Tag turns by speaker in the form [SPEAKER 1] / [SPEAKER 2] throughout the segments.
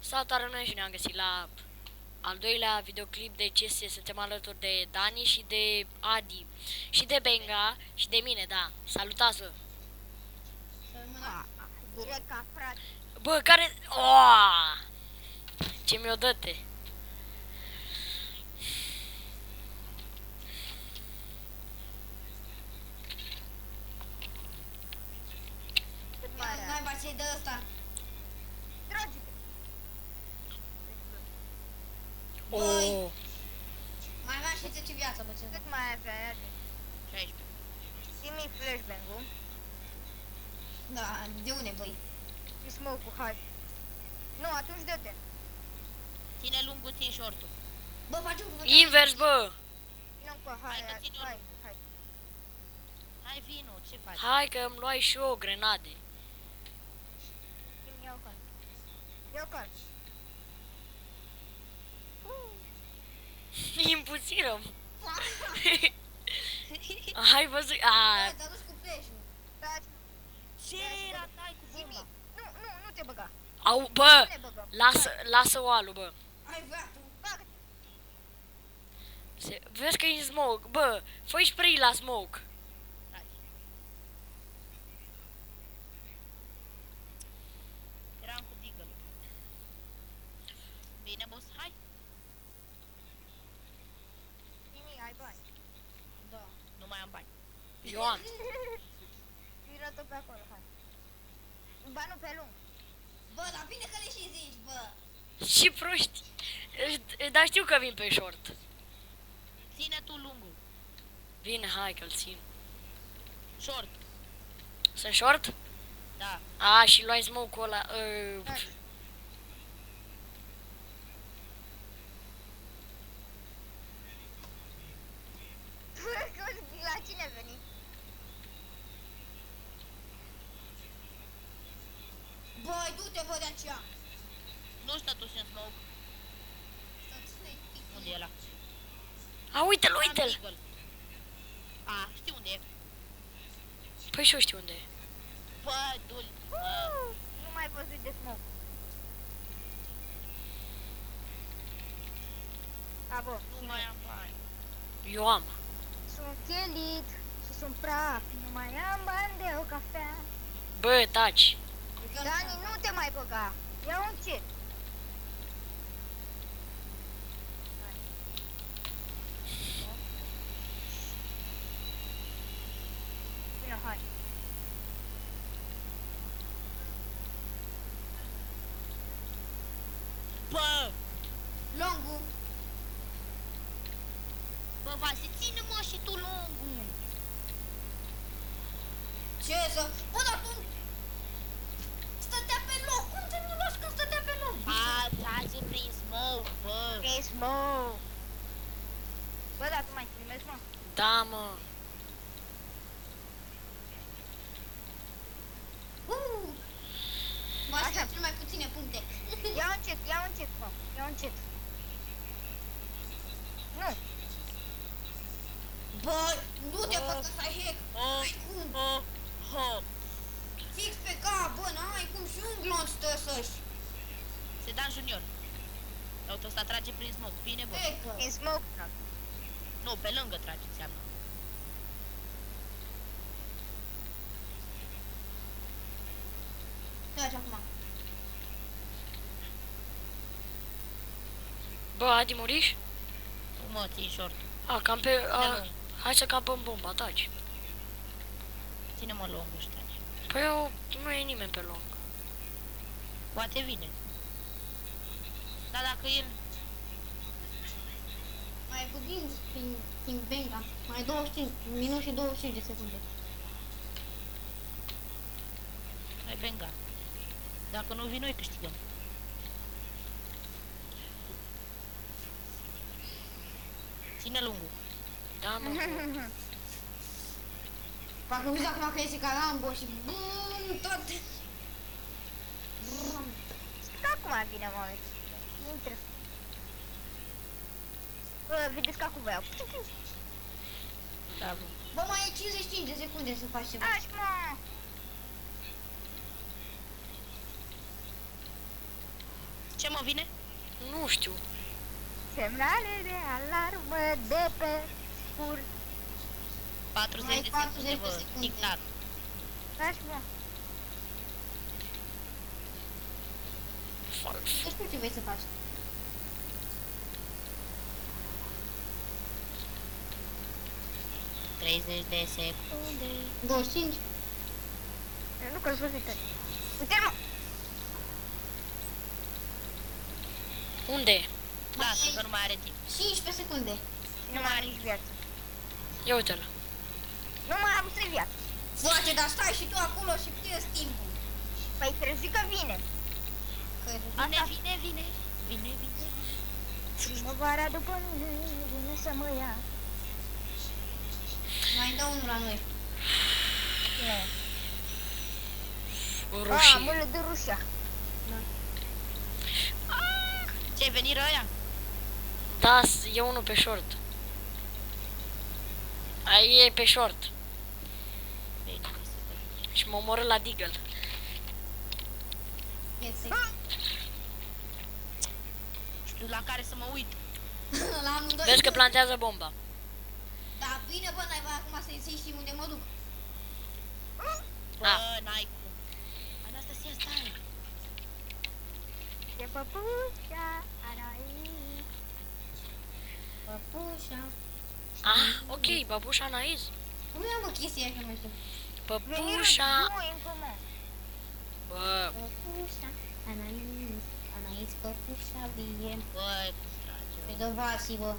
[SPEAKER 1] Salutare, noi și ne-am găsit la al doilea videoclip de CS. Suntem alături de Dani și de Adi și de Benga și de mine, da. Salutați-vă!
[SPEAKER 2] Direct ca frate.
[SPEAKER 1] Bă, care... Oh! Ce mi-o dă-te?
[SPEAKER 2] Cât mare
[SPEAKER 3] Mai bați de ăsta.
[SPEAKER 2] Trage-te.
[SPEAKER 1] Oh!
[SPEAKER 3] Mai aveam și 10 viață, bă, ceva.
[SPEAKER 2] Cât mai avea?
[SPEAKER 4] 16.
[SPEAKER 2] Zi-mi flashbang-ul.
[SPEAKER 3] Da, de unde, băi?
[SPEAKER 2] Și smoke-ul, hai. Nu, atunci dă-te.
[SPEAKER 4] Ține lungul, țin short-ul.
[SPEAKER 3] Bă, facem cu
[SPEAKER 1] Invers, bă!
[SPEAKER 2] Ține-o cu hai,
[SPEAKER 4] Hai că țin eu
[SPEAKER 2] hai,
[SPEAKER 4] lungul.
[SPEAKER 2] hai.
[SPEAKER 4] Hai vino, ce faci?
[SPEAKER 1] Hai că îmi luai și eu grenade.
[SPEAKER 2] Zi-mi iau cal. Iau cal.
[SPEAKER 1] Impuțină. Hai văzut...
[SPEAKER 3] Bă,
[SPEAKER 1] A,
[SPEAKER 3] te-a dus cu flash-ul.
[SPEAKER 2] Taci.
[SPEAKER 4] Ce ratai cu
[SPEAKER 2] Zi-mi.
[SPEAKER 4] bomba?
[SPEAKER 2] Nu te băga.
[SPEAKER 1] au, bă!
[SPEAKER 2] Nu ne băgăm.
[SPEAKER 1] Lasă oalul, bă.
[SPEAKER 3] Ai vrea tu.
[SPEAKER 2] Bagă.
[SPEAKER 1] Vezi că e smoke, bă, fă-i spray la smoke.
[SPEAKER 4] Taci. Eram cu deagle. Bine, boss, hai.
[SPEAKER 2] Zi-mi, ai bani.
[SPEAKER 3] Da.
[SPEAKER 4] Nu mai am bani.
[SPEAKER 1] Eu am.
[SPEAKER 2] Tiră tot pe acolo, hai. Banul pe lung.
[SPEAKER 3] Bă, dar bine că le și zici, bă.
[SPEAKER 1] Și proști. Dar știu că vin pe short.
[SPEAKER 4] Ține tu lungul.
[SPEAKER 1] Vine, hai că-l țin.
[SPEAKER 4] Short.
[SPEAKER 1] Sunt short?
[SPEAKER 4] Da.
[SPEAKER 1] A, și luai smoke-ul ăla.
[SPEAKER 2] Taci. La cine veni?
[SPEAKER 3] Băi, du-te, bă, de aceea.
[SPEAKER 4] Nu stătuși în smoke. Unde e ăla?
[SPEAKER 1] A, uite-l,
[SPEAKER 4] Am
[SPEAKER 1] uite-l.
[SPEAKER 4] deagle. A, știu unde e.
[SPEAKER 1] Păi și eu știu unde e.
[SPEAKER 4] Bă, du-l. Bă.
[SPEAKER 2] Nu mai văzut de smoke. A, bă,
[SPEAKER 4] Nu mai am bani.
[SPEAKER 1] Eu am.
[SPEAKER 2] sunt chelit și sunt praf. Nu mai am bani de o cafea.
[SPEAKER 1] Bă, taci.
[SPEAKER 2] Dani, nu te mai băga. Ia încet. Bine, hai.
[SPEAKER 4] Bă!
[SPEAKER 3] Longul.
[SPEAKER 4] Bă, Vase, ține-mă și tu lungul.
[SPEAKER 3] Ce să... Bă, dar tu... Stătea pe loc. Cum te nu lași când stătea pe loc?
[SPEAKER 4] A, trage prin smoke, bă.
[SPEAKER 2] E smoke. Bă, dar tu mai filmezi, mă?
[SPEAKER 1] Da, mă.
[SPEAKER 3] Mă
[SPEAKER 2] Așa.
[SPEAKER 3] aștept cel mai puține puncte.
[SPEAKER 2] Ia încet, mă. Ia încet. Nu.
[SPEAKER 3] Bă, du-te, bă, că s-ai hack.
[SPEAKER 4] Oh,
[SPEAKER 3] Ai cum?
[SPEAKER 4] oh, oh.
[SPEAKER 3] Fix pe cap, bă, n-ai cum și un glonț stă să-și.
[SPEAKER 4] Sedan Junior. Uite, ăsta trage prin smoke. Bine, bă.
[SPEAKER 3] Pecă.
[SPEAKER 2] E smoke, trag.
[SPEAKER 4] Nu, pe lângă trage, înseamnă.
[SPEAKER 3] Trage acum.
[SPEAKER 1] Bă, Adi, muriși?
[SPEAKER 4] Nu mă, țin short.
[SPEAKER 1] A, cam pe...
[SPEAKER 4] Ține
[SPEAKER 1] A,
[SPEAKER 4] lung.
[SPEAKER 1] hai să campăm bomba, taci.
[SPEAKER 4] Ține-mă lungul, știi.
[SPEAKER 1] Păi eu, nu e nimeni pe lung.
[SPEAKER 4] Poate vine. Dar dacă el...
[SPEAKER 3] Mai puțin prin benga. Mai 25, minut și 25 de secunde.
[SPEAKER 4] Hai, benga. Dacă nu vin noi, câștigăm. Ține lungul.
[SPEAKER 1] Da, mă.
[SPEAKER 3] Parcă uiți acum că iese ca Rambo și bum, tot. Brum.
[SPEAKER 2] Că acum vine, mă. Intră. Bă, vedeți că acum vreau.
[SPEAKER 4] Da, bă.
[SPEAKER 3] Bă, mai e 55 de secunde să faci ceva.
[SPEAKER 2] Așa, mă.
[SPEAKER 4] Ce mă vine?
[SPEAKER 1] Nu știu.
[SPEAKER 2] Semnale de alarmă de pe scurt.
[SPEAKER 4] 40
[SPEAKER 3] Mai
[SPEAKER 4] de
[SPEAKER 3] 40
[SPEAKER 4] secunde,
[SPEAKER 3] de
[SPEAKER 4] bă.
[SPEAKER 3] secunde.
[SPEAKER 4] Tic-tac.
[SPEAKER 2] Lași, mă.
[SPEAKER 3] Despre ce vrei să faci?
[SPEAKER 4] De secunde.
[SPEAKER 3] 25.
[SPEAKER 2] Eu nu că-l văzut tot. Uite-l, mă.
[SPEAKER 1] Unde?
[SPEAKER 4] Lasă că nu mai are timp.
[SPEAKER 3] 15 secunde.
[SPEAKER 2] Nu mai am nici viață.
[SPEAKER 1] Ia uite-l.
[SPEAKER 2] Nu mai am să viață.
[SPEAKER 3] Foarte, dar stai și tu acolo și pierzi timpul.
[SPEAKER 2] Păi trebuie să zic că vine.
[SPEAKER 3] Că
[SPEAKER 4] Vine.
[SPEAKER 2] Primăvara după mine vine să mă ia.
[SPEAKER 3] mai dă unul la noi.
[SPEAKER 2] Cine?
[SPEAKER 1] Rușii.
[SPEAKER 2] Mâlă de Rusia.
[SPEAKER 4] Ce, veni ăia?
[SPEAKER 1] Da, e unul pe short. Ai e pe short.
[SPEAKER 4] Bine, super.
[SPEAKER 1] Și mă omoră la Deagle.
[SPEAKER 4] Știu la care să mă uit.
[SPEAKER 3] La amândoi.
[SPEAKER 1] Vezi că plantează bomba.
[SPEAKER 3] Da, bine, bă, n-ai acum să știi unde mă duc.
[SPEAKER 4] Bă, n-ai cum. Anastasia, stai.
[SPEAKER 2] E păpușa Anais.
[SPEAKER 3] Păpușa.
[SPEAKER 1] Ah, ok, păpușa Anais.
[SPEAKER 3] Nu mi-am bă chestia așa, mai știu.
[SPEAKER 1] Păpușa.
[SPEAKER 2] Încă mă.
[SPEAKER 1] Bă,
[SPEAKER 3] Păpușa. Anais, păpușa, vie.
[SPEAKER 4] Băi, cum trage.
[SPEAKER 3] Pe dă Vasi, bă.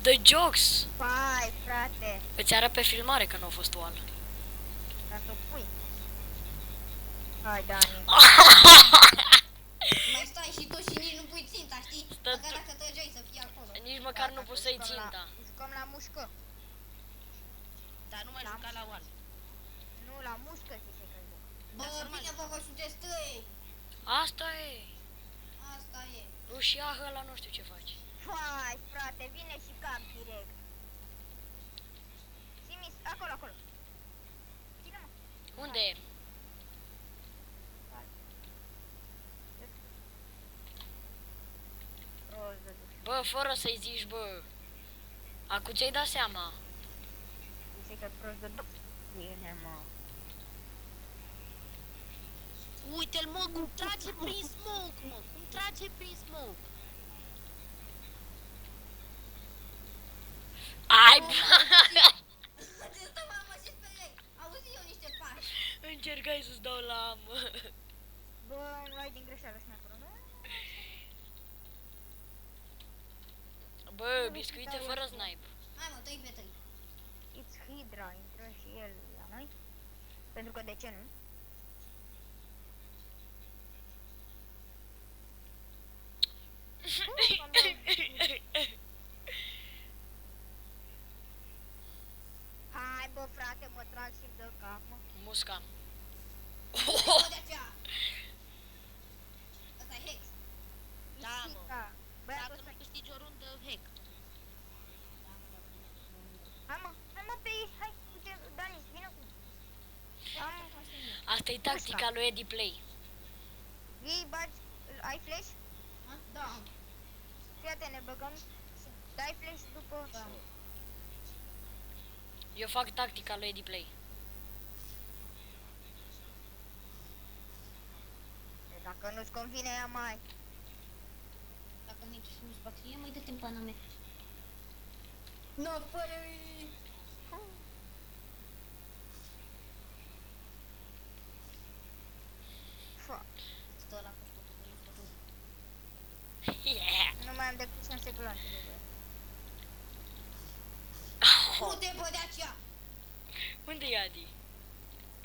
[SPEAKER 1] The Jokes.
[SPEAKER 2] Pai, frate.
[SPEAKER 1] Îți arăt pe filmare că nu a fost oal.
[SPEAKER 2] Ca să o pui. Hai, Dani.
[SPEAKER 3] Mai stai și tu și nici nu pui ținta, știi?
[SPEAKER 1] Stă
[SPEAKER 3] Măcar
[SPEAKER 1] tu.
[SPEAKER 3] dacă trăgeai să fii acolo.
[SPEAKER 1] Nici măcar nu poți să-i ținta.
[SPEAKER 2] Jucăm la mușcă.
[SPEAKER 4] Dar nu mai juca la oal.
[SPEAKER 2] Nu, la mușcă zice că juc.
[SPEAKER 3] Bă, bine, bă, vă sunteți trei.
[SPEAKER 1] Asta e.
[SPEAKER 3] Asta e.
[SPEAKER 1] Rușia ăla nu știu ce faci.
[SPEAKER 2] Hai, frate, vine și cap direct. Simis, acolo, acolo. Ține-mă.
[SPEAKER 1] Unde e?
[SPEAKER 2] Roz de duș.
[SPEAKER 1] Bă, fără să-i zici, bă. Acu ți-ai dat seama.
[SPEAKER 2] Zice că prost de duș. Bine, mă.
[SPEAKER 4] Uite-l, mă, cum trage prin smoke, mă. Cum trage prin smoke.
[SPEAKER 1] Ai,
[SPEAKER 3] Ce stă, mamă, și pe ei. Auzi eu niște pași.
[SPEAKER 1] încercai să-ți dau la mă.
[SPEAKER 2] Bă, nu ai din greșeală sniperul, nu?
[SPEAKER 1] Bă, biscuite fără snipe.
[SPEAKER 3] Hai, mă, 3 pe 3.
[SPEAKER 2] It's Hydra, intră și el la noi. Pentru că de ce nu? Hai, bă, frate, mă trag și-mi dă cap, mă.
[SPEAKER 1] Musca.
[SPEAKER 3] Bă, de aceea. Ăsta e Hex.
[SPEAKER 4] Da, mă.
[SPEAKER 2] Isica. Băiatul
[SPEAKER 4] Dacă
[SPEAKER 2] ăsta.
[SPEAKER 4] nu câștigi o rundă, hack.
[SPEAKER 2] Hai mă pe ei, hai, uite, Dani, vină cu.
[SPEAKER 1] Asta e tactica lui Eddie Play.
[SPEAKER 2] Vii, bagi, ai flash?
[SPEAKER 3] Da.
[SPEAKER 2] Fii atent, ne băgăm și dai flash după.
[SPEAKER 3] Da.
[SPEAKER 1] Eu fac tactica lui Eddie Play.
[SPEAKER 2] Dacă nu-ți convine, ia mai.
[SPEAKER 3] Dacă nici nu-ți bacterie, mai dă timp pana mea. No, păi...
[SPEAKER 2] Fuck.
[SPEAKER 3] Stă la costul.
[SPEAKER 1] Yeah.
[SPEAKER 2] Nu mai am decât 6 gloanțe de băiat.
[SPEAKER 3] Du-te, bă, de aceea.
[SPEAKER 1] Unde e Adi?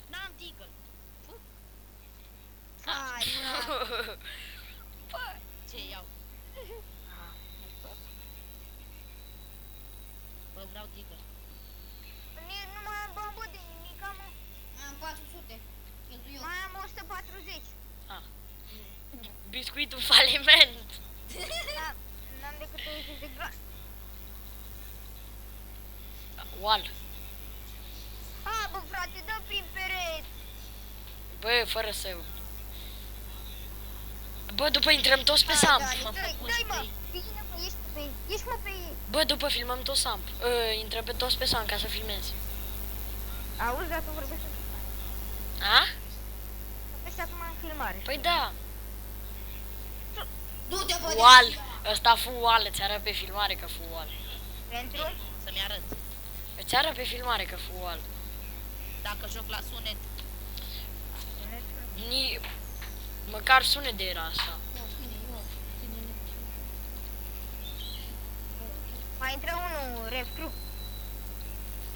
[SPEAKER 4] N-am deagle.
[SPEAKER 2] Hai, frate.
[SPEAKER 1] Bă,
[SPEAKER 4] Ce iau? Bă, vreau deagle.
[SPEAKER 2] Nici nu mai am bombă de nimic, mă.
[SPEAKER 3] Am 400. Cheltuiu.
[SPEAKER 2] Mai am 140.
[SPEAKER 1] biscuitul faliment.
[SPEAKER 2] N-am decât 20 de gloanțe.
[SPEAKER 1] Wall.
[SPEAKER 2] prin pereți.
[SPEAKER 1] Bă, fără să... Bă, după intrăm toți pe
[SPEAKER 2] Hai,
[SPEAKER 1] Samp.
[SPEAKER 2] Dani,
[SPEAKER 4] M-am
[SPEAKER 2] dai,
[SPEAKER 4] făcut
[SPEAKER 2] dai, mă.
[SPEAKER 4] spray.
[SPEAKER 2] Vine, mă, ești pe ei. Ești, mă, pe ei.
[SPEAKER 1] Bă, după filmăm tot Samp. Intrăm pe toți pe Samp ca să filmezi.
[SPEAKER 2] Auzi, dar tu vorbești în filmare.
[SPEAKER 1] A?
[SPEAKER 2] Vorbești acum în filmare.
[SPEAKER 1] Păi da.
[SPEAKER 3] Du-te, bă,
[SPEAKER 1] Ual. Ăsta fu ual. Îți arăt pe filmare că fu ual.
[SPEAKER 2] Pentru?
[SPEAKER 4] Să-mi arăt.
[SPEAKER 1] Îți arăt pe filmare că fu ual.
[SPEAKER 4] Dacă joc la sunet,
[SPEAKER 1] Ni... Măcar sunet de era asta.
[SPEAKER 2] Mai intră unul, recru.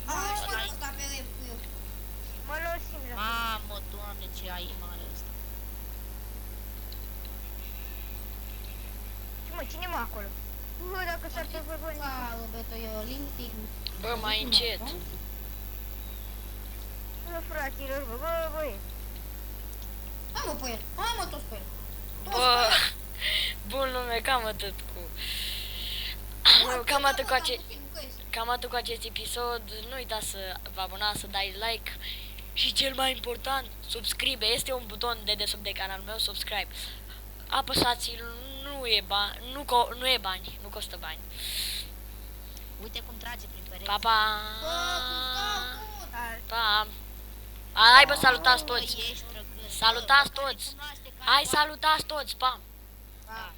[SPEAKER 3] Hai, mă, ăsta pe eu.
[SPEAKER 2] Mă losim la
[SPEAKER 4] mamă, doamne, ce ai mare ăsta.
[SPEAKER 2] Și mă, cine mă acolo? Bă, dacă s-ar te văd, bă,
[SPEAKER 3] Wow, Beto, eu limpic.
[SPEAKER 1] Bă, mai încet.
[SPEAKER 2] bă, fraților, bă, băieți.
[SPEAKER 3] Hai, mă, pe el. Hai, mă, toți pe el.
[SPEAKER 1] Bă, bun lume, cam atât cu... Cam atât cu acest episod. Nu uitați să vă abonați, să dai like. Și cel mai important, subscribe. Este un buton de desubt de canalul meu, subscribe. Apăsați-l, nu e bani, nu e bani, nu costă bani.
[SPEAKER 4] Uite cum trage prin pereți.
[SPEAKER 1] Pa, pa!
[SPEAKER 2] Dar
[SPEAKER 1] Pa! Hai bă, salutați
[SPEAKER 4] Bă,
[SPEAKER 1] toți!
[SPEAKER 4] ești drăguț.
[SPEAKER 1] Salutați
[SPEAKER 4] Bă, care
[SPEAKER 1] toți!
[SPEAKER 4] cunoaște, care
[SPEAKER 1] Hai,
[SPEAKER 4] oameni.
[SPEAKER 1] salutați toți! Pa!
[SPEAKER 4] Da.